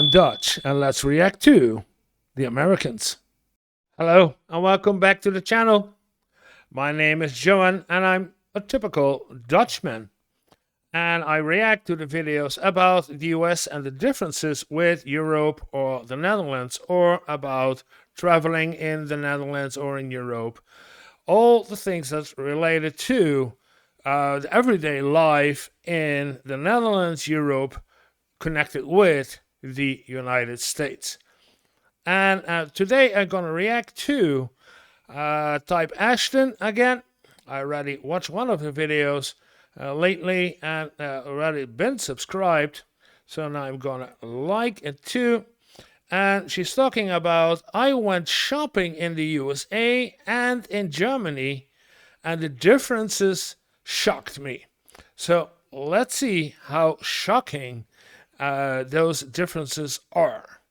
I'm Dutch, and let's react to the Americans. Hello, and welcome back to the channel. My name is Johan, and I'm a typical Dutchman. And I react to the videos about the US and the differences with Europe or the Netherlands, or about traveling in the Netherlands or in Europe. All the things that's related to the everyday life in the Netherlands, Europe, connected with the United States. And today I'm gonna react to type Ashton again. I already watched one of the videos lately and already been subscribed, so now I'm gonna like it too. And she's talking about, I went shopping in the USA and in Germany, and the differences shocked me. So let's see how shocking those differences are.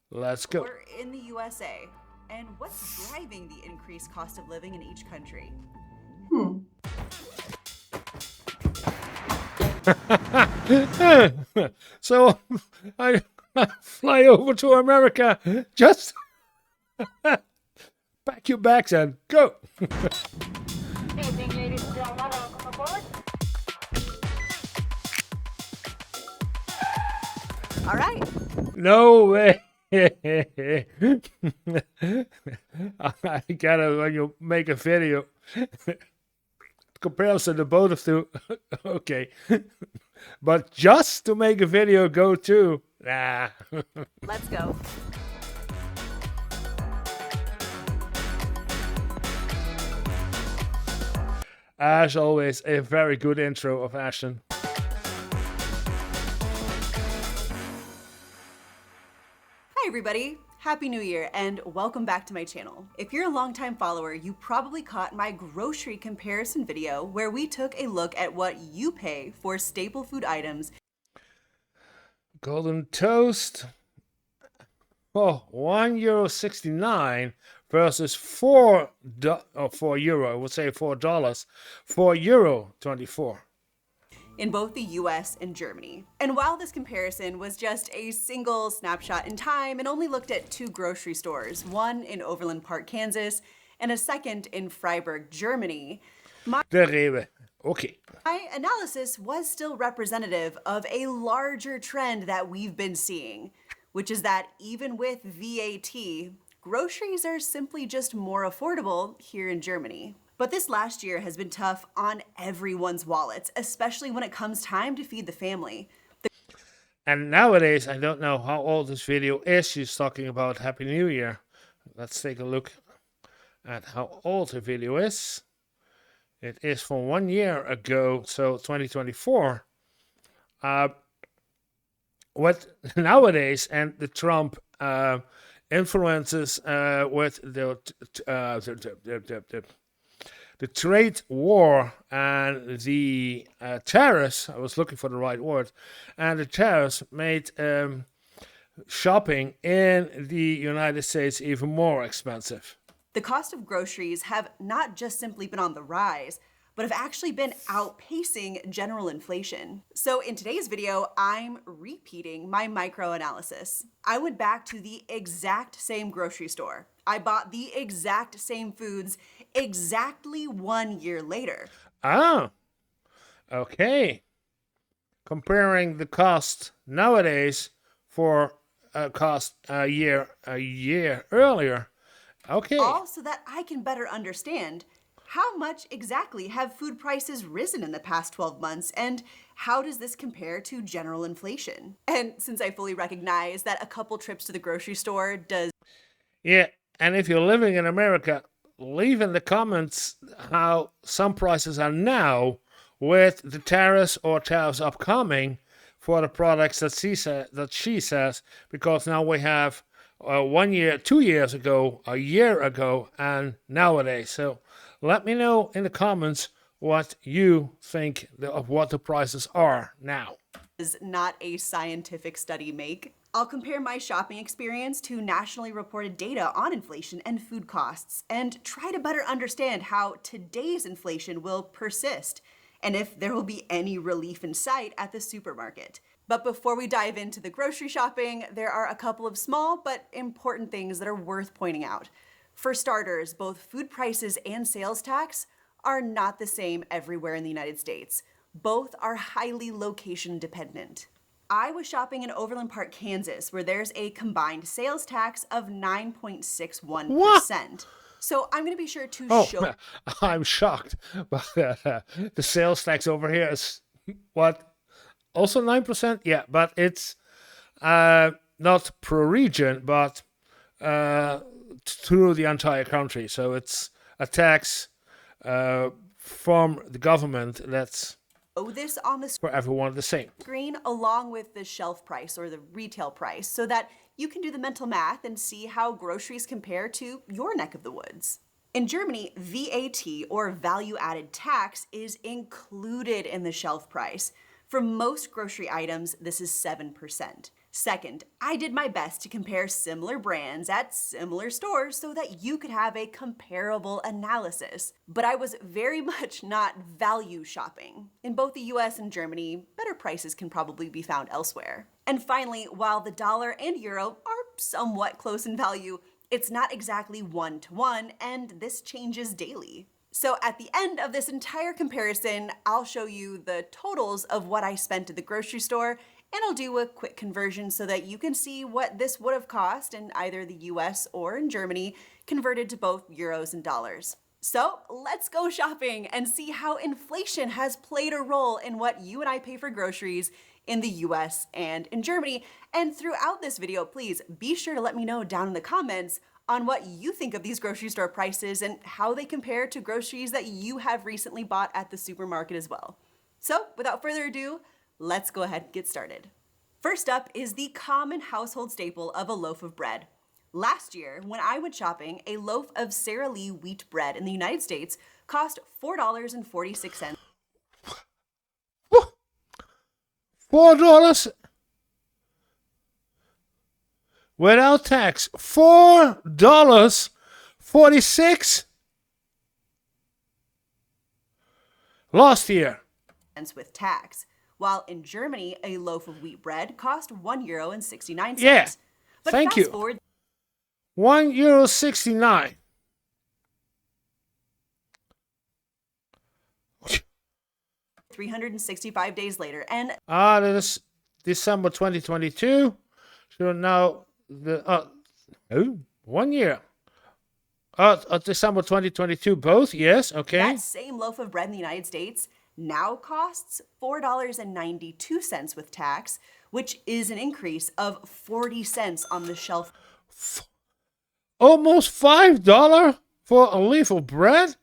Let's go. We're in the USA, and what's driving the increased cost of living in each country? So I fly over to America. Just pack your bags and go. Evening, ladies and gentlemen. Welcome aboard. All right. No way. I gotta, when you make a video, comparison to both of you. Okay. But just to make a video go to, nah. Let's go. As always, a very good intro of Ashton. Hi, everybody. Happy New Year, and welcome back to my channel. If you're a longtime follower, you probably caught my grocery comparison video where we took a look at what you pay for staple food items. Golden toast. Oh, €1.69 versus €4. I would say $4. €4.24. In both the US and Germany. And while this comparison was just a single snapshot in time and only looked at two grocery stores, one in Overland Park, Kansas, and a second in Freiburg, Germany, Okay. my analysis was still representative of a larger trend that we've been seeing, which is that even with VAT, groceries are simply just more affordable here in Germany. But this last year has been tough on everyone's wallets, especially when it comes time to feed the family. And nowadays, I don't know how old this video is. She's talking about Happy New Year. Let's take a look at how old the video is. It is from 1 year ago, so 2024. What nowadays, and the Trump influences with the trade war and the tariffs, I was looking for the right word, and the tariffs made shopping in the United States even more expensive. The cost of groceries have not just simply been on the rise, but have actually been outpacing general inflation. So in today's video, I'm repeating my microanalysis. I went back to the exact same grocery store. I bought the exact same foods exactly 1 year later. Ah, okay. Comparing the cost nowadays for a cost a year earlier. Okay. All so that I can better understand how much exactly have food prices risen in the past 12 months, and how does this compare to general inflation? And since I fully recognize that a couple trips to the grocery store does... Yeah, and if you're living in America, leave in the comments how some prices are now with the tariffs or tariffs upcoming for the products that she says, because now we have 1 year, 2 years ago, a year ago, and nowadays. So let me know in the comments what you think of what the prices are now. Is not a scientific study make. I'll compare my shopping experience to nationally reported data on inflation and food costs, and try to better understand how today's inflation will persist and if there will be any relief in sight at the supermarket. But before we dive into the grocery shopping, there are a couple of small but important things that are worth pointing out. For starters, both food prices and sales tax are not the same everywhere in the United States. Both are highly location dependent. I was shopping in Overland Park, Kansas, where there's a combined sales tax of 9.61%. So I'm going to be sure to show... I'm shocked. But the sales tax over here is what? Also 9%? Yeah, but it's not per region, but through the entire country. So it's a tax from the government that's this on the for everyone the same. screen along with the shelf price or the retail price so that you can do the mental math and see how groceries compare to your neck of the woods. In Germany, VAT or value added tax is included in the shelf price. For most grocery items, this is 7%. Second, I did my best to compare similar brands at similar stores so that you could have a comparable analysis. But I was very much not value shopping. In both the US and Germany, better prices can probably be found elsewhere. And finally, while the dollar and euro are somewhat close in value, it's not exactly one-to-one, and this changes daily. So at the end of this entire comparison, I'll show you the totals of what I spent at the grocery store, and I'll do a quick conversion so that you can see what this would have cost in either the US or in Germany, converted to both euros and dollars. So let's go shopping and see how inflation has played a role in what you and I pay for groceries in the US and in Germany. And throughout this video, please be sure to let me know down in the comments on what you think of these grocery store prices and how they compare to groceries that you have recently bought at the supermarket as well. So without further ado, let's go ahead and get started. First up is the common household staple of a loaf of bread. Last year, when I went shopping, a loaf of Sara Lee wheat bread in the United States cost $4.46. $4 without tax. $4.46 last year. With tax. While in Germany, a loaf of wheat bread cost €1.69. Yeah, but thank fast you. Forward €1.69. 365 days later, and that is December 2022. So now the 1 year. December 2022, both. Yes, okay. that same loaf of bread in the United States now costs $4.92 with tax, which is an increase of 40 cents on the shelf Almost $5 for a leaf of bread.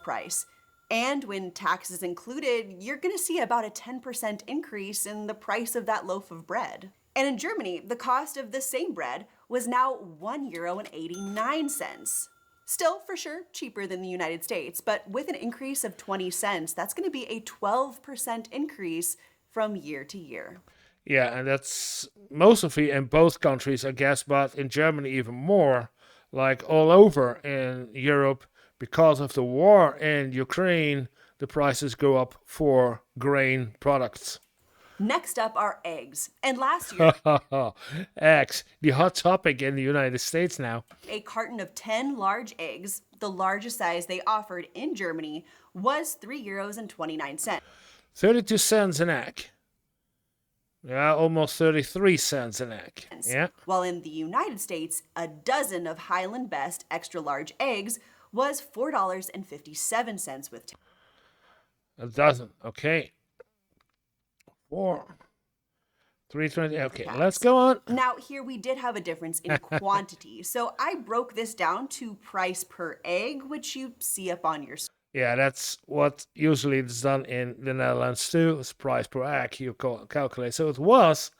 price. And when tax is included, you're going to see about a 10% increase in the price of that loaf of bread. And in Germany, the cost of the same bread was now €1.89. Still, for sure, cheaper than the United States, but with an increase of 20 cents, that's going to be a 12% increase from year to year. Yeah, and that's mostly in both countries, I guess, but in Germany even more, like all over in Europe. Because of the war in Ukraine, the prices go up for grain products. Next up are eggs. And last year, eggs, the hot topic in the United States now. a carton of 10 large eggs, the largest size they offered in Germany, was €3.29. 32 cents an egg. Yeah, almost 33 cents an egg. Yeah. While in the United States, a dozen of Highland Best extra large eggs was $4.57 with tax. A dozen. Okay. 3.20. Okay, let's go on. Now here we did have a difference in quantity. So I broke this down to price per egg, which you see up on your screen. Yeah, that's what usually is done in the Netherlands too. It's price per egg you calculate. So it was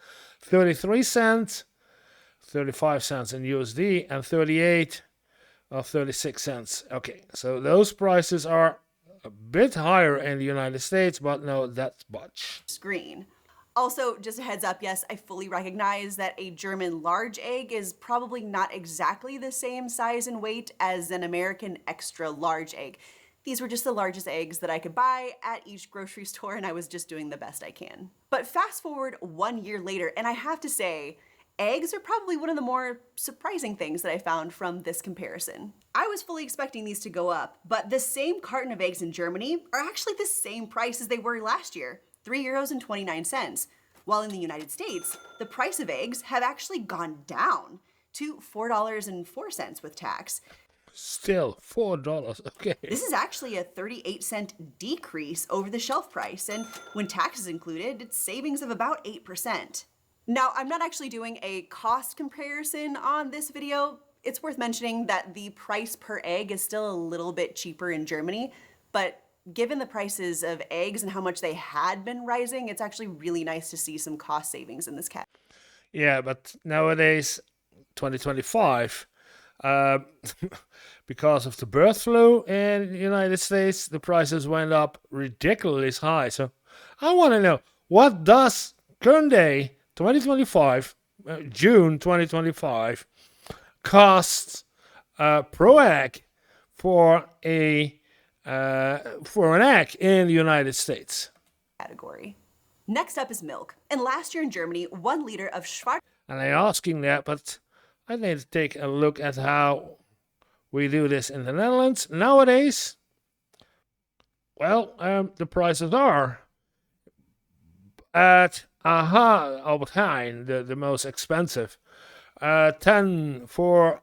33 cents, 35 cents in USD, and 38 or 36 cents. Okay, so those prices are a bit higher in the United States, but no, that's much. Screen. Also, just a heads up, yes, I fully recognize that a German large egg is probably not exactly the same size and weight as an American extra large egg. These were just the largest eggs that I could buy at each grocery store, and I was just doing the best I can. But fast forward 1 year later, and I have to say, eggs are probably one of the more surprising things that I found from this comparison. I was fully expecting these to go up, but the same carton of eggs in Germany are actually the same price as they were last year, €3.29, while in the United States, the price of eggs have actually gone down to $4.04 with tax. Still $4. Okay. This is actually a 38-cent decrease over the shelf price, and when tax is included, it's savings of about 8%. Now, I'm not actually doing a cost comparison on this video. It's worth mentioning that the price per egg is still a little bit cheaper in Germany, but given the prices of eggs and how much they had been rising, it's actually really nice to see some cost savings in this category. Yeah, but nowadays, 2025, because of the bird flu in the United States, the prices went up ridiculously high. So I want to know, what does current day 2025, June 2025, cost per egg for an egg in the United States? Category. Next up is milk. And last year in Germany, 1 liter of Schwarz. And I'm asking that, but I need to take a look at how we do this in the Netherlands nowadays. Well, the prices are at Albert Heijn, the most expensive. 10 for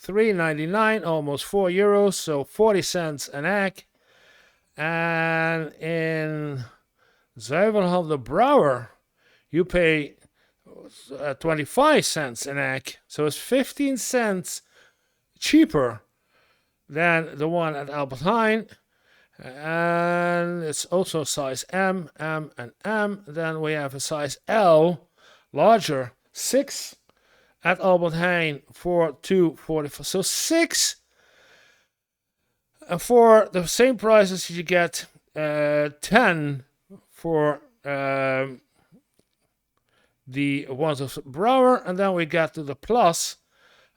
€3.99, almost €4, so 40 cents an egg. And in Zuivelhandel Brouwer, you pay 25 cents an egg, so it's 15 cents cheaper than the one at Albert Heijn. And it's also size M, M, and M. Then we have a size L, larger, 6 at Albert Heijn for $2.44. So 6 for the same prices you get 10 for the ones of Brouwer, and then we get to the plus,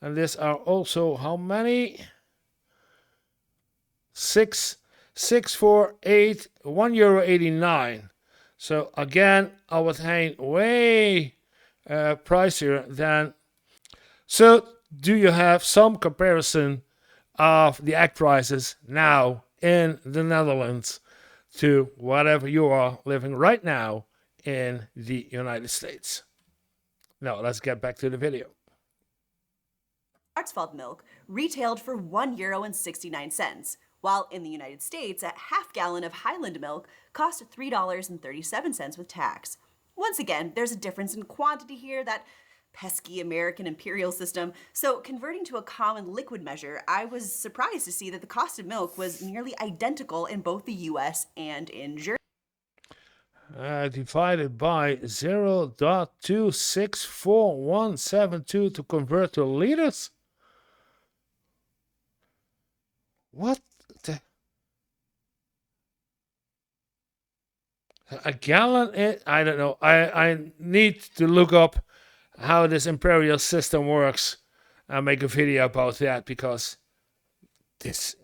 and these are also how many? 6 for 8, €1.89. So again, Albert Heijn way pricier than. So do you have some comparison of the egg prices now in the Netherlands to whatever you are living right now in the United States? Now let's get back to the video. Schwarzwald milk retailed for €1.69, while in the United States, a half gallon of Highland milk cost $3.37 with tax. Once again, there's a difference in quantity here, that pesky American imperial system. So converting to a common liquid measure, I was surprised to see that the cost of milk was nearly identical in both the US and in Germany. Divided by 0.264172 to convert to liters? What the? A gallon? I don't know. I need to look up how this imperial system works and make a video about that, because this.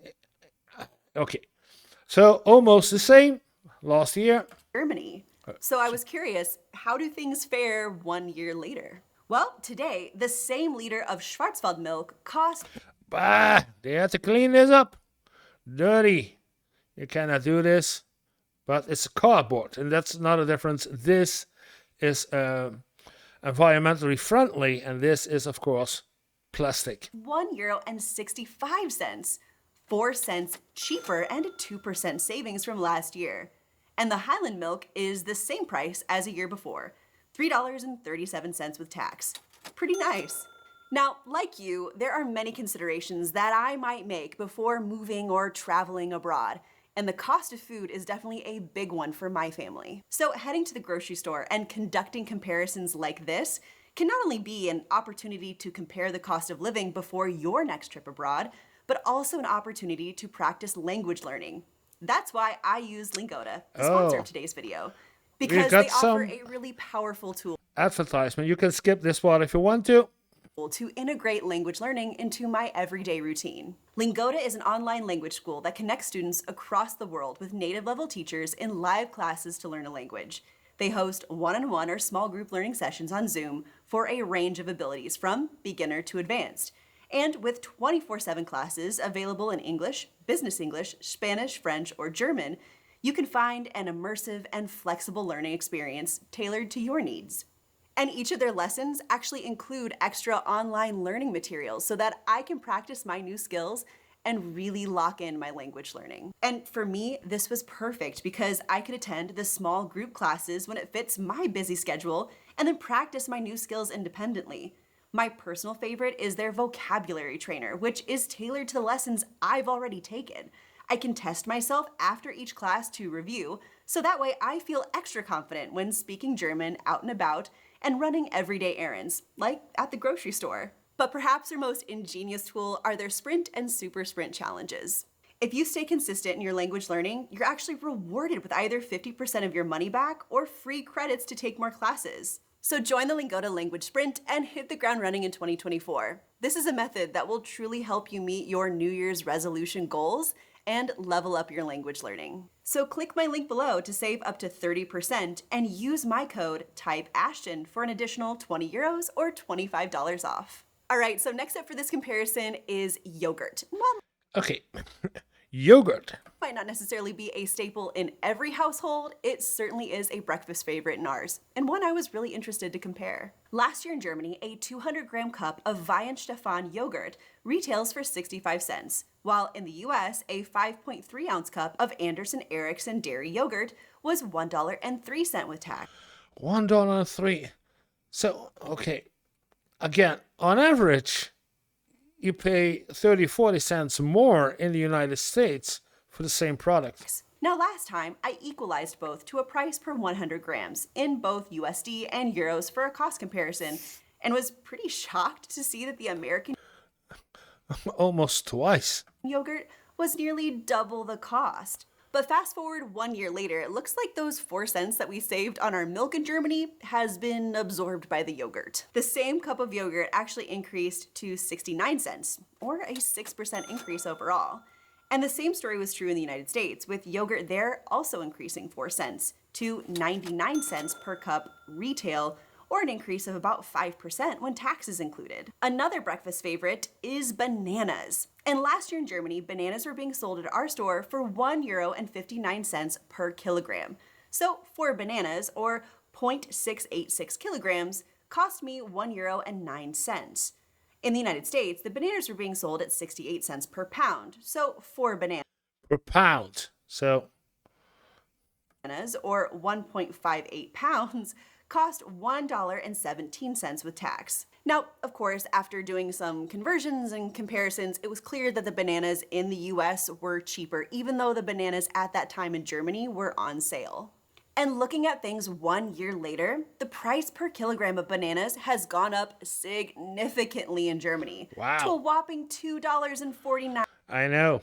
Okay. So almost the same last year. Germany. So I was curious, how do things fare 1 year later? Well, today, the same liter of Schwarzwald milk cost. Bah, they have to clean this up. Dirty. You cannot do this. But it's cardboard, and that's not a difference. This is environmentally friendly, and this is, of course, plastic. €1.65, 4 cents cheaper, and a 2% savings from last year. And the Highland milk is the same price as a year before, $3.37 with tax. Pretty nice. Now, like you, there are many considerations that I might make before moving or traveling abroad, and the cost of food is definitely a big one for my family. So heading to the grocery store and conducting comparisons like this can not only be an opportunity to compare the cost of living before your next trip abroad, but also an opportunity to practice language learning. That's why I use Lingoda, the sponsor of today's video. because got they offer some a really powerful tool advertisement. You can skip this part if you want to. to integrate language learning into my everyday routine. Lingoda is an online language school that connects students across the world with native level teachers in live classes to learn a language. They host one-on-one or small group learning sessions on Zoom for a range of abilities from beginner to advanced. And with 24/7 classes available in English, Business English, Spanish, French, or German, you can find an immersive and flexible learning experience tailored to your needs. And each of their lessons actually include extra online learning materials so that I can practice my new skills and really lock in my language learning. And for me, this was perfect because I could attend the small group classes when it fits my busy schedule and then practice my new skills independently. My personal favorite is their vocabulary trainer, which is tailored to the lessons I've already taken. I can test myself after each class to review, so that way I feel extra confident when speaking German out and about and running everyday errands, like at the grocery store. But perhaps their most ingenious tool are their sprint and super sprint challenges. If you stay consistent in your language learning, you're actually rewarded with either 50% of your money back or free credits to take more classes. So join the Lingoda Language Sprint and hit the ground running in 2024. This is a method that will truly help you meet your New Year's resolution goals and level up your language learning. So click my link below to save up to 30% and use my code TYPEASHTON for an additional €20 or $25 off. All right, so next up for this comparison is yogurt. While Okay, yogurt. might not necessarily be a staple in every household, it certainly is a breakfast favorite in ours, and one I was really interested to compare. Last year in Germany, a 200-gram cup of Weihenstephan yogurt retails for 65 cents, while in the US, a 5.3-ounce cup of Anderson Erickson dairy yogurt was $1.03 with tax. $1.03. So, okay, again, on average, you pay 30-40 cents more in the United States for the same product. Now last time, I equalized both to a price per 100 grams in both USD and euros for a cost comparison, and was pretty shocked to see that the American Almost twice. yogurt was nearly double the cost. But fast forward 1 year later, it looks like those 4 cents that we saved on our milk in Germany has been absorbed by the yogurt. The same cup of yogurt actually increased to 69 cents, or a 6% increase overall. And the same story was true in the United States, with yogurt there also increasing 4 cents to 99 cents per cup retail, or an increase of about 5% when tax is included. Another breakfast favorite is bananas. And last year in Germany, bananas were being sold at our store for €1.59 per kilogram. So 4 bananas, or 0.686 kilograms, cost me €1.09. In the United States, the bananas were being sold at 68 cents per pound. So 4 bananas, Per pound. So, or 1.58 pounds, cost $1.17 with tax. Now, of course, after doing some conversions and comparisons, it was clear that the bananas in the US were cheaper, even though the bananas at that time in Germany were on sale. And looking at things 1 year later, the price per kilogram of bananas has gone up significantly in Germany Wow. to a whopping $2.49 I know.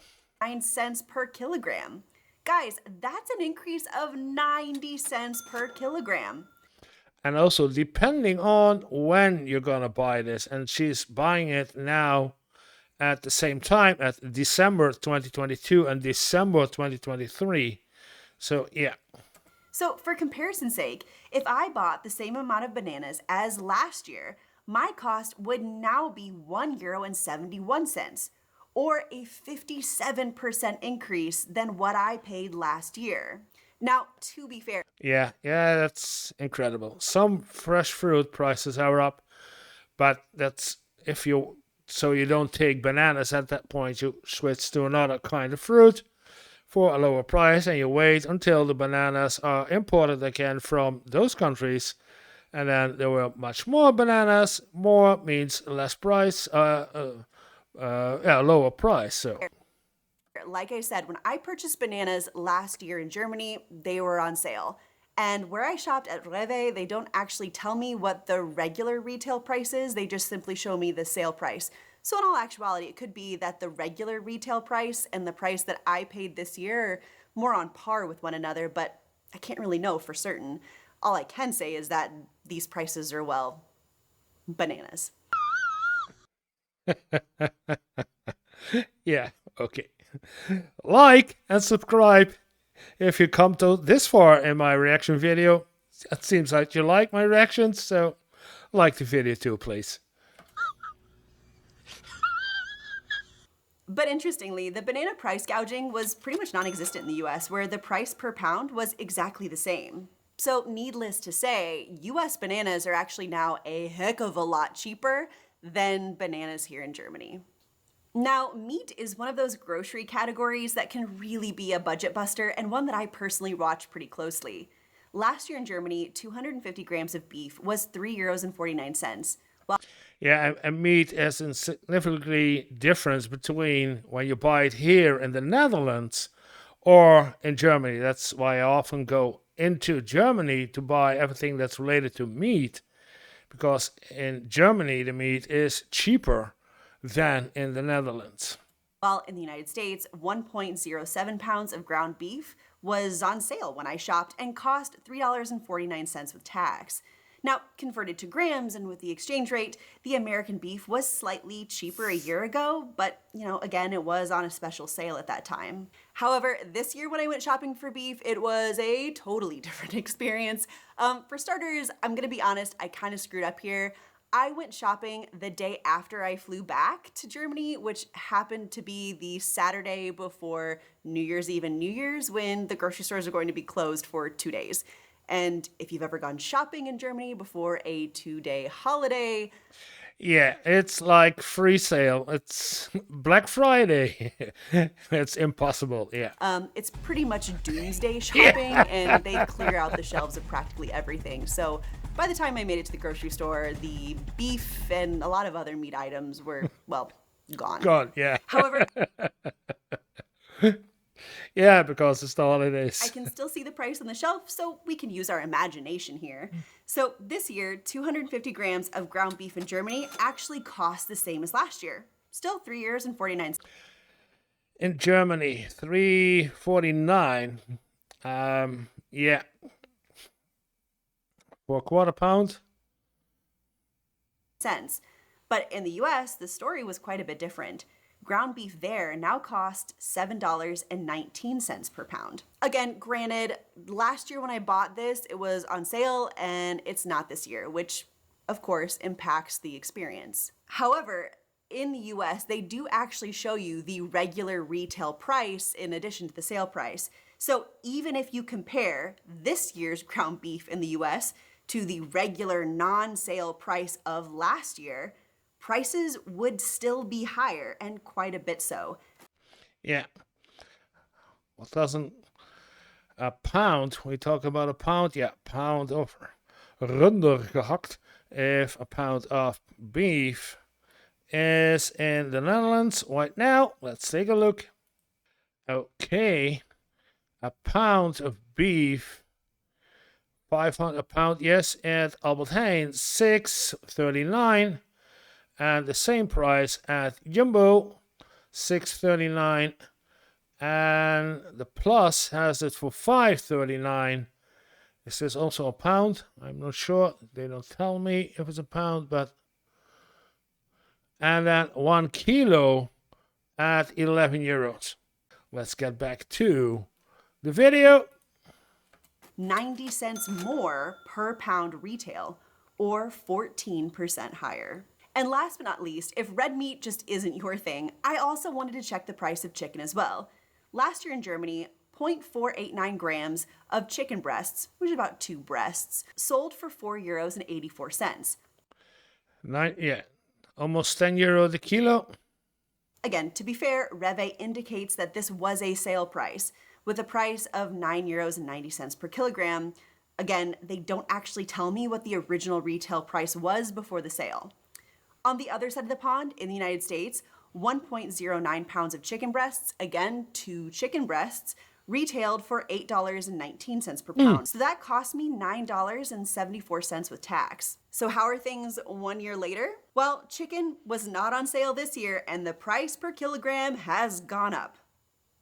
per kilogram. Guys, that's an increase of 90 cents per kilogram. And also, depending on when you're going to buy this, and she's buying it now at the same time at December 2022 and December 2023. So, yeah. So for comparison's sake, if I bought the same amount of bananas as last year, my cost would now be €1.71, or a 57% increase than what I paid last year. Now, to be fair, Yeah, that's incredible. Some fresh fruit prices are up, but that's if you so you don't take bananas at that point, you switch to another kind of fruit for a lower price and you wait until the bananas are imported again from those countries, and then there were much more bananas. More means less price, lower price. So like I said, when I purchased bananas last year in Germany, they were on sale. And where I shopped at Rewe, they don't actually tell me what the regular retail price is, they just simply show me the sale price. So in all actuality, it could be that the regular retail price and the price that I paid this year are more on par with one another, but I can't really know for certain. All I can say is that these prices are, well, bananas. Yeah, okay. Like and subscribe if you come to this far in my reaction video. It seems like you like my reactions, so like the video too, please. But interestingly, the banana price gouging was pretty much non-existent in the US, where the price per pound was exactly the same. So needless to say, US bananas are actually now a heck of a lot cheaper than bananas here in Germany. Now, meat is one of those grocery categories that can really be a budget buster, and one that I personally watch pretty closely. Last year in Germany, 250 grams of beef was €3.49. Yeah, and meat is a significantly difference between when you buy it here in the Netherlands or in Germany. That's why I often go into Germany to buy everything that's related to meat, because in Germany the meat is cheaper than in the Netherlands. While in the United States, 1.07 pounds of ground beef was on sale when I shopped and cost $3.49 with tax. Now, converted to grams and with the exchange rate, the American beef was slightly cheaper a year ago, but again, it was on a special sale at that time. However, this year when I went shopping for beef, it was a totally different experience. For starters, I'm gonna be honest, I kind of screwed up here. I went shopping the day after I flew back to Germany, which happened to be the Saturday before New Year's Eve and New Year's, when the grocery stores are going to be closed for 2 days. And if you've ever gone shopping in Germany before a 2-day holiday, yeah, it's like free sale. It's Black Friday. It's impossible. Yeah. it's pretty much doomsday shopping, and they clear out the shelves of practically everything. So by the time I made it to the grocery store, the beef and a lot of other meat items were, well, gone. God, yeah. However, Yeah, because it's the holidays. I can still see the price on the shelf, so we can use our imagination here. So this year, 250 grams of ground beef in Germany actually cost the same as last year. Still €3.49. In Germany, 3.49. Yeah. For a quarter pound. But in the US, the story was quite a bit different. Ground beef there now costs $7.19 per pound. Again, granted, last year when I bought this, it was on sale, and it's not this year, which of course impacts the experience. However, in the US, they do actually show you the regular retail price in addition to the sale price. So even if you compare this year's ground beef in the US to the regular non-sale price of last year, prices would still be higher, and quite a bit so. Yeah. What doesn't a pound, we talk about a pound, yeah, pound of runder gehakt. If a pound of beef is in the Netherlands right now, let's take a look. Okay, a pound of beef, 500 a pound, yes, at Albert Heijn, $6.39. And the same price at Jumbo, $6.39. And the Plus has it for $5.39. Is this also a pound? I'm not sure. They don't tell me if it's a pound, but. And then 1 kilo at €11. Let's get back to the video. 90 cents more per pound retail, or 14% higher. And last but not least, if red meat just isn't your thing, I also wanted to check the price of chicken as well. Last year in Germany, 0.489 grams of chicken breasts, which is about 2 breasts, sold for €4.84. Yeah, almost €10 the kilo. Again, to be fair, Rewe indicates that this was a sale price, with a price of €9.90 per kilogram. Again, they don't actually tell me what the original retail price was before the sale. On the other side of the pond, in the United States, 1.09 pounds of chicken breasts, again, 2 chicken breasts, retailed for $8.19 per pound. So that cost me $9.74 with tax. So how are things 1 year later? Well, chicken was not on sale this year, and the price per kilogram has gone up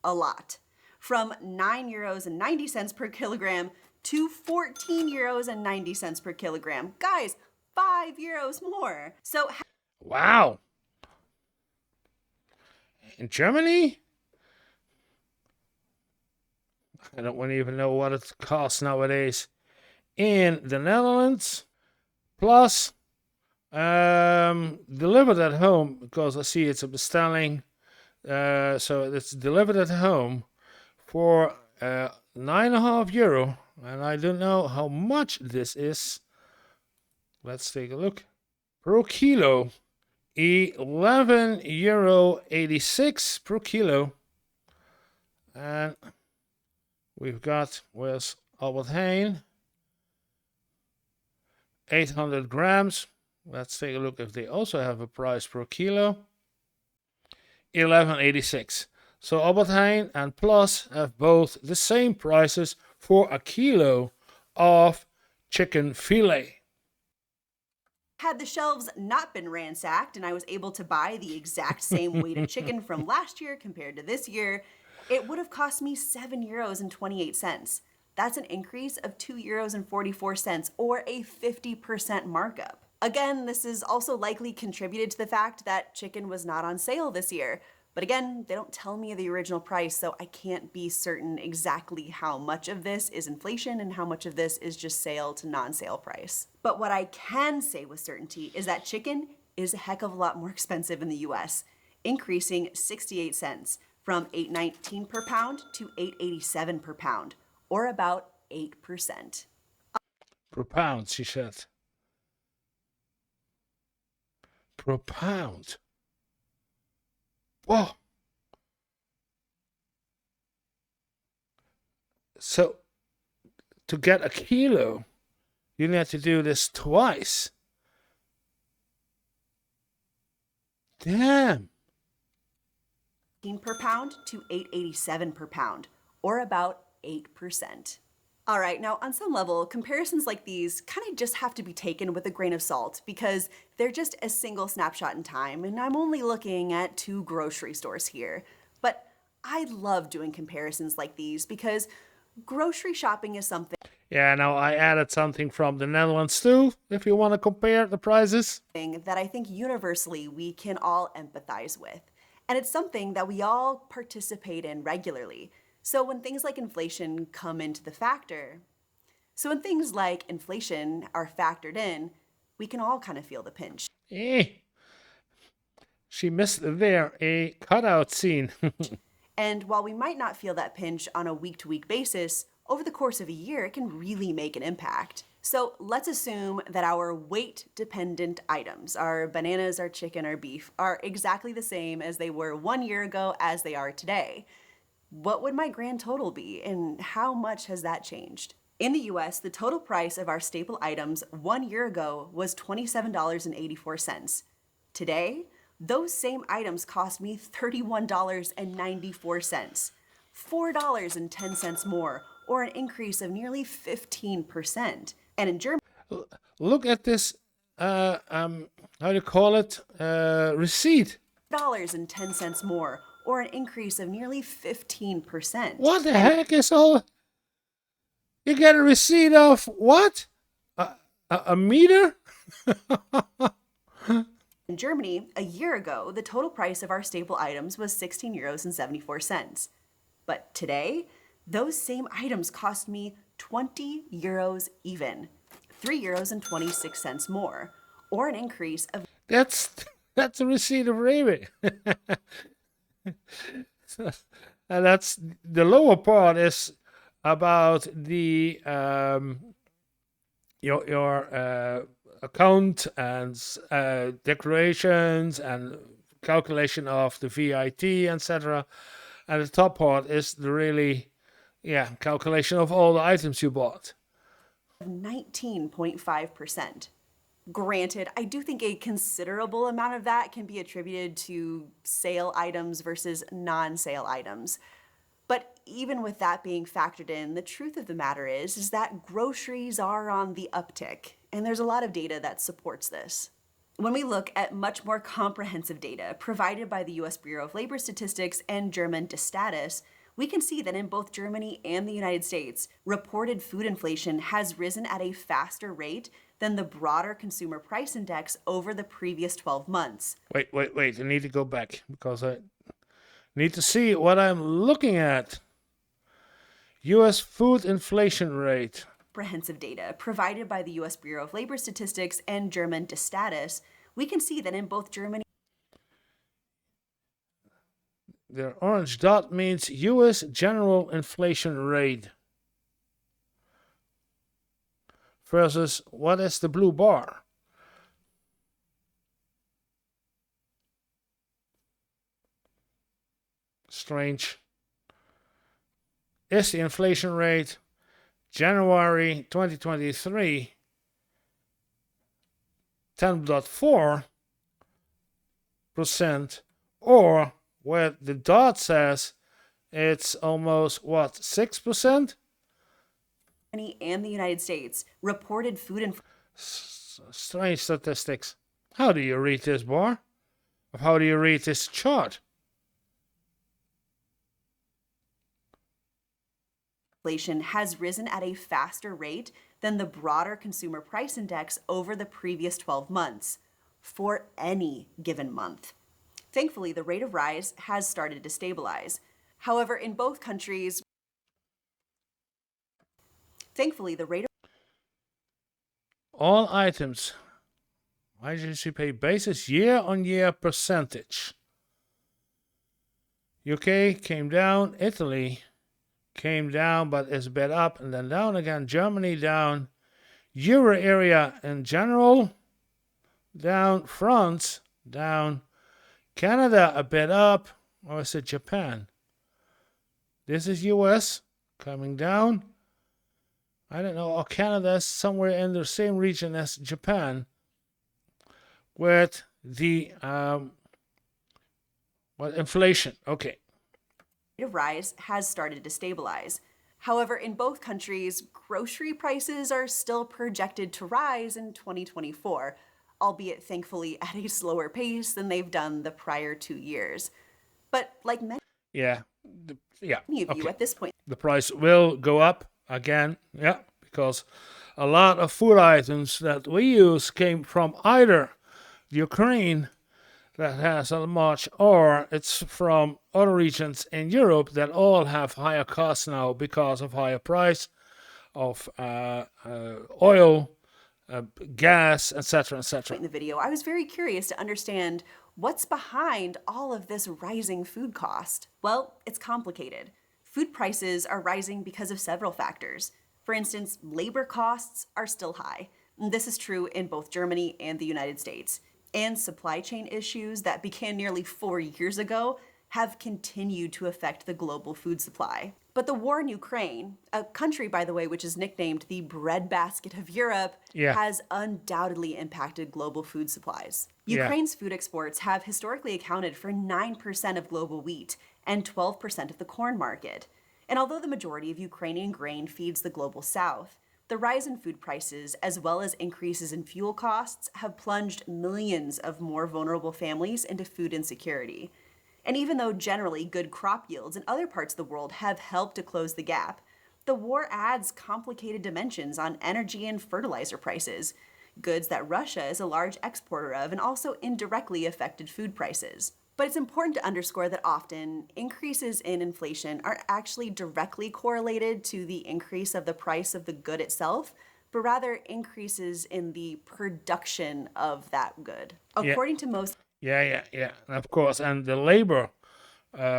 a lot. from 9 euros and 90 cents per kilogram to 14 euros and 90 cents per kilogram. Guys, 5 euros more. So Wow. In Germany? I don't even know what it costs nowadays. In the Netherlands, plus delivered at home, because I see it's a bestelling. So it's delivered at home for €9.5, and I don't know how much this is. Let's take a look. Per kilo, €11.86 per kilo. And we've got, where's Albert Heijn? 800 grams. Let's take a look if they also have a price per kilo. $11.86. So Albert Heijn and Plus have both the same prices for a kilo of chicken filet. had the shelves not been ransacked and I was able to buy the exact same weight of chicken from last year compared to this year, it would have cost me €7.28. That's an increase of €2.44 or a 50% markup. Again, this is also likely contributed to the fact that chicken was not on sale this year. But again, they don't tell me the original price, so I can't be certain exactly how much of this is inflation and how much of this is just sale to non-sale price. But what I can say with certainty is that chicken is a heck of a lot more expensive in the US, increasing 68 cents from $8.19 per pound to $8.87 per pound, or about 8%. Per pound, she said. Per pound. Whoa. So, to get a kilo, you need to do this twice. Damn. Per pound to $8.87 per pound, or about 8%. All right, now on some level, comparisons like these kind of just have to be taken with a grain of salt because they're just a single snapshot in time, and I'm only looking at 2 grocery stores here. But I love doing comparisons like these because grocery shopping is something Yeah, now I added something from the Netherlands too, if you want to compare the prices. that I think universally we can all empathize with. And it's something that we all participate in regularly. So when things like inflation come into the factor, when things like inflation are factored in, we can all kind of feel the pinch. She missed there a cutout scene. And while we might not feel that pinch on a week-to-week basis, over the course of a year, it can really make an impact. So let's assume that our weight-dependent items, our bananas, our chicken, our beef, are exactly the same as they were 1 year ago as they are today. What would my grand total be, and how much has that changed? In the US, the total price of our staple items 1 year ago was $27.84. Today, those same items cost me $31.94, $4.10 more, or an increase of nearly 15%. And in Germany, Look at this, how do you call it, receipt. $10 more, or an increase of nearly 15%. What the heck is all? You get a receipt of what? A meter? In Germany, a year ago, the total price of our staple items was €16.74. But today, those same items cost me €20 even, €3.26 more, or an increase of That's a receipt of Raven. And that's the lower part is about the your account and declarations and calculation of the VIT, etc. And the top part is the really, calculation of all the items you bought. 19.5%. Granted, I do think a considerable amount of that can be attributed to sale items versus non-sale items. But even with that being factored in, the truth of the matter is that groceries are on the uptick, and there's a lot of data that supports this. When we look at much more comprehensive data provided by the US Bureau of Labor Statistics and German Destatus, we can see that in both Germany and the United States, reported food inflation has risen at a faster rate than the broader consumer price index over the previous 12 months. Wait. I need to go back because I need to see what I'm looking at. U.S. food inflation rate. Comprehensive data provided by the U.S. Bureau of Labor Statistics and German Destatus, we can see that in both Germany. The orange dot means U.S. general inflation rate. Versus what is the blue bar? Strange. Is the inflation rate January 2023 10.4%, or where the dot says it's almost what, 6%? And the United States reported food inflation. Strange statistics. How do you read this bar? Or how do you read this chart? Inflation has risen at a faster rate than the broader consumer price index over the previous 12 months for any given month. Thankfully, the rate of rise has started to stabilize. However, in both countries, all items, IGCP basis year-on-year percentage. UK came down, Italy came down but is a bit up and then down again, Germany down, Euro area in general down, France down, Canada a bit up, or is it Japan? This is US coming down. I don't know, or Canada is somewhere in the same region as Japan, with the inflation. Okay. Rate of rise has started to stabilize. However, in both countries, grocery prices are still projected to rise in 2024, albeit thankfully at a slower pace than they've done the prior 2 years. But like many of you at this point, the price will go up again, because a lot of food items that we use came from either Ukraine, that has a much, or it's from other regions in Europe that all have higher costs now because of higher price of oil, gas, etc., etc. in the video, I was very curious to understand what's behind all of this rising food cost. Well, it's complicated. Food prices are rising because of several factors. For instance, labor costs are still high. This is true in both Germany and the United States. And supply chain issues that began nearly 4 years ago have continued to affect the global food supply. But the war in Ukraine, a country, by the way, which is nicknamed the breadbasket of Europe, has undoubtedly impacted global food supplies. Ukraine's food exports have historically accounted for 9% of global wheat and 12% of the corn market. And although the majority of Ukrainian grain feeds the global south, the rise in food prices, as well as increases in fuel costs, have plunged millions of more vulnerable families into food insecurity. And even though generally good crop yields in other parts of the world have helped to close the gap, the war adds complicated dimensions on energy and fertilizer prices, goods that Russia is a large exporter of and also indirectly affected food prices. But it's important to underscore that often increases in inflation aren't actually directly correlated to the increase of the price of the good itself, but rather increases in the production of that good. According to most... And of course, and the labor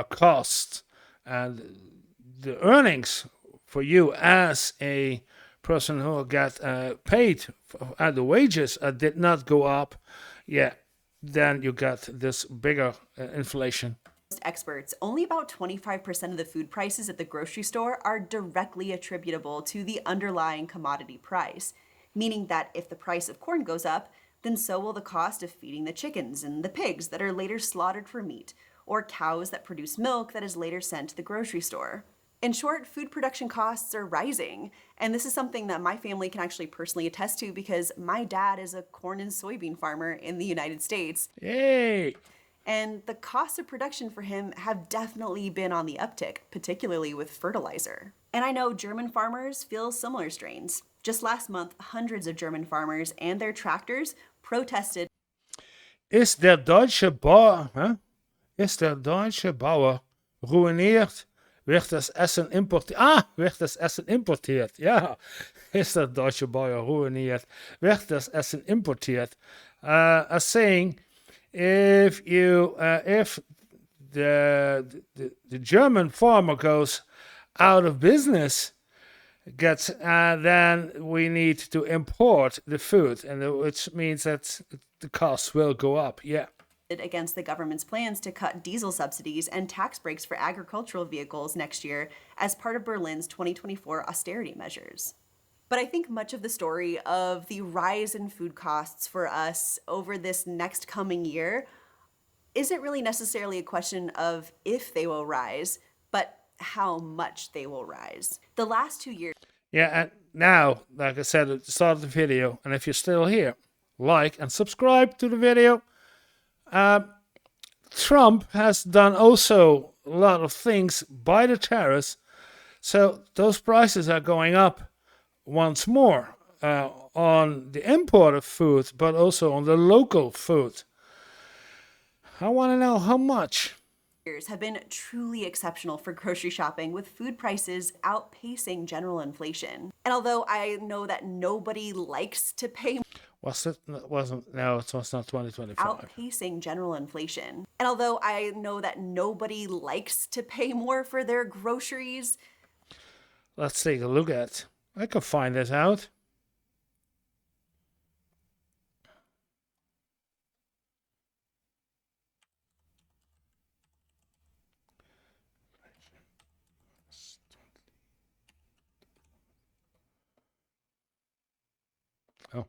costs and the earnings for you as a person who got paid and the wages did not go up, then you got this bigger inflation. Experts, only about 25% of the food prices at the grocery store are directly attributable to the underlying commodity price, meaning that if the price of corn goes up, then so will the cost of feeding the chickens and the pigs that are later slaughtered for meat, or cows that produce milk that is later sent to the grocery store. In short, food production costs are rising, and this is something that my family can actually personally attest to because my dad is a corn and soybean farmer in the United States. Yay! And the costs of production for him have definitely been on the uptick, particularly with fertilizer. And I know German farmers feel similar strains. Just last month, hundreds of German farmers and their tractors protested. Is der deutsche Bauer, Ist der deutsche Bauer ruiniert? Wird das Essen importiert? Wird das Essen importiert? Ja, ist der deutsche Bauer ruiniert? Wird das Essen importiert? A saying, if the German farmer goes out of business, then we need to import the food, and which means that the costs will go up. Yeah. Against the government's plans to cut diesel subsidies and tax breaks for agricultural vehicles next year as part of Berlin's 2024 austerity measures. But I think much of the story of the rise in food costs for us over this next coming year isn't really necessarily a question of if they will rise, but how much they will rise. The last 2 years. Yeah, and now, like I said at the start of the video, and if you're still here, like and subscribe to the video. Trump has done also a lot of things by the tariffs, so those prices are going up once more on the imported food, but also on the local food. I want to know how much. Have been truly exceptional for grocery shopping, with food prices outpacing general inflation. And although I know that nobody likes to pay, Was it? Wasn't? No, it was not 2025. Outpacing general inflation. And although I know that nobody likes to pay more for their groceries, let's take a look at. I can find this out. Oh.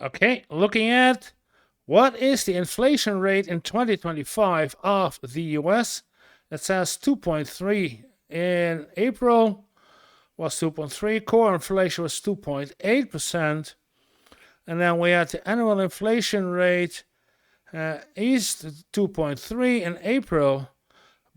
Okay, looking at what is the inflation rate in 2025 of the US? It says 2.3 in April was 2.3. Core inflation was 2.8%. And then we had the annual inflation rate is 2.3 in April,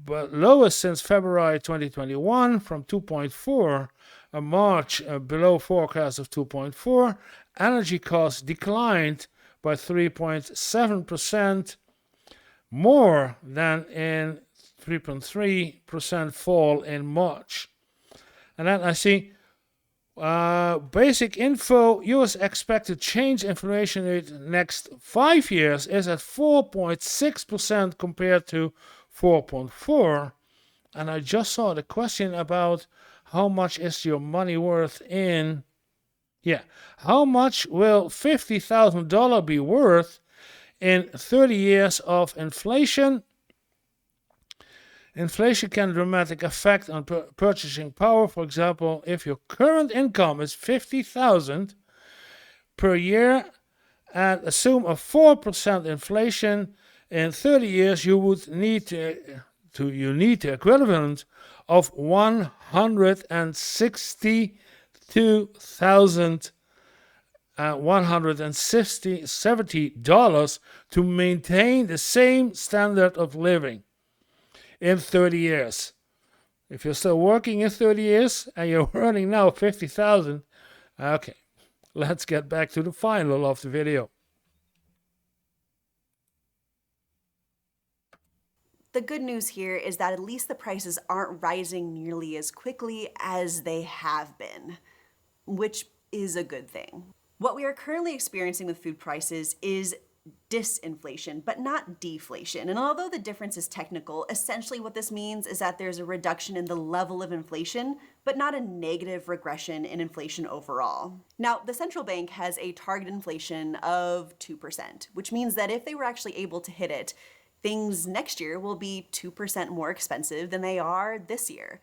but lowest since February 2021 from 2.4. March below forecast of 2.4. Energy costs declined by 3.7%, more than in 3.3% fall in March. And then I see basic info, US expected change inflation rate next 5 years is at 4.6% compared to 4.4. And I just saw the question about how much is your money worth in, how much will $50,000 be worth in 30 years of inflation? Inflation can dramatically affect on purchasing power. For example, if your current income is $50,000 per year and assume a 4% inflation in 30 years, you would need the equivalent of $162,170 to maintain the same standard of living in 30 years. If you're still working in 30 years and you're earning now 50,000, okay, let's get back to the final of the video. The good news here is that at least the prices aren't rising nearly as quickly as they have been, which is a good thing. What we are currently experiencing with food prices is disinflation, but not deflation. And although the difference is technical, essentially what this means is that there's a reduction in the level of inflation, but not a negative regression in inflation overall. Now, the central bank has a target inflation of 2%, which means that if they were actually able to hit it, things next year will be 2% more expensive than they are this year.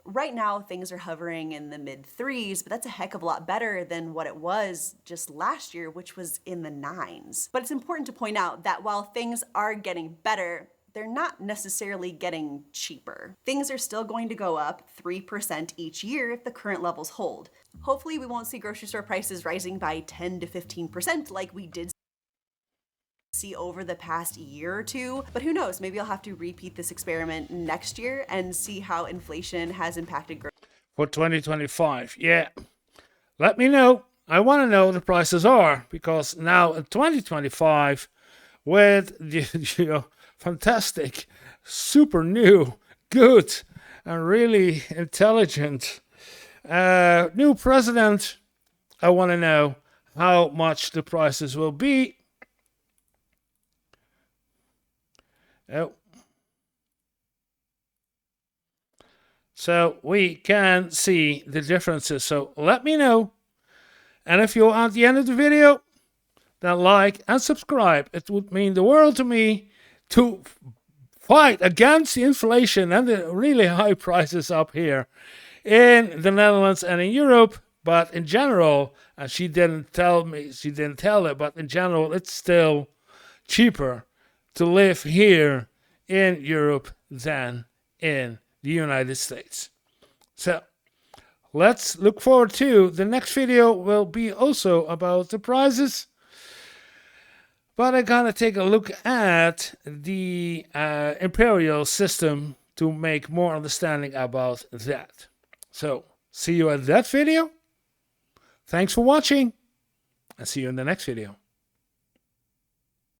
Right now, things are hovering in the mid-3s, but that's a heck of a lot better than what it was just last year, which was in the 9s. But it's important to point out that while things are getting better, they're not necessarily getting cheaper. Things are still going to go up 3% each year if the current levels hold. Hopefully, we won't see grocery store prices rising by 10 to 15% like we did see over the past year or two, but who knows, maybe I'll have to repeat this experiment next year and see how inflation has impacted for 2025. Yeah, let me know. I want to know what the prices are, because now in 2025, with the fantastic, super new, good, and really intelligent new president, I want to know how much the prices will be. Oh. So we can see the differences. So let me know. And if you're at the end of the video, then like and subscribe. It would mean the world to me to fight against the inflation and the really high prices up here in the Netherlands and in Europe. But in general, and she didn't tell it, but in general, it's still cheaper to live here in Europe than in the United States. So let's look forward to the next video. Will be also about the prices, but I'm gonna take a look at the imperial system to make more understanding about that. So see you at that video. Thanks for watching, and see you in the next video.